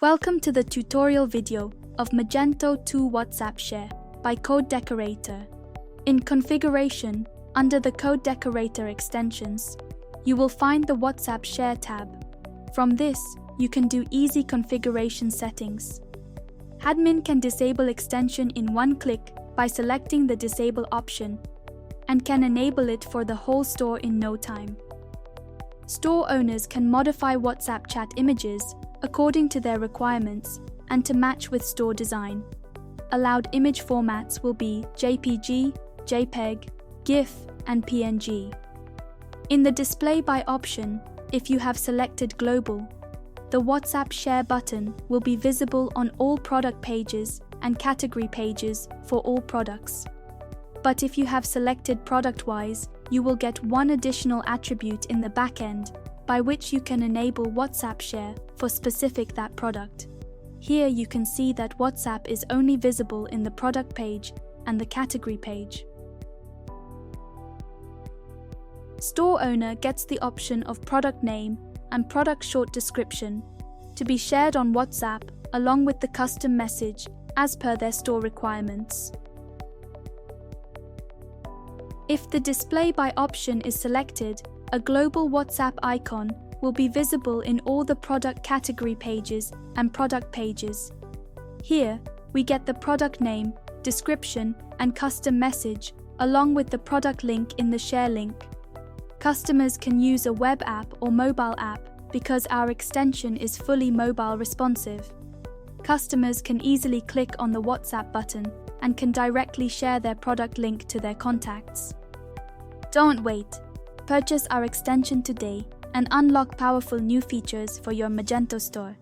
Welcome to the tutorial video of Magento 2 WhatsApp Share by CodeDecorator. In Configuration, under the CodeDecorator extensions, you will find the WhatsApp Share tab. From this, you can do easy configuration settings. Admin can disable extension in one click by selecting the Disable option and can enable it for the whole store in no time. Store owners can modify WhatsApp chat images according to their requirements and to match with store design. Allowed image formats will be JPG, JPEG, GIF, and PNG. In the Display by option, if you have selected Global, the WhatsApp Share button will be visible on all product pages and category pages for all products. But if you have selected Product-wise, you will get one additional attribute in the backend by which you can enable WhatsApp Share for specific that product. Here you can see that WhatsApp is only visible in the product page and the category page. Store owner gets the option of product name and product short description to be shared on WhatsApp along with the custom message as per their store requirements. If the Display by option is selected, a global WhatsApp icon will be visible in all the product category pages and product pages. Here, we get the product name, description, and custom message, along with the product link in the share link. Customers can use a web app or mobile app because our extension is fully mobile responsive. Customers can easily click on the WhatsApp button and can directly share their product link to their contacts. Don't wait. Purchase our extension today and unlock powerful new features for your Magento store.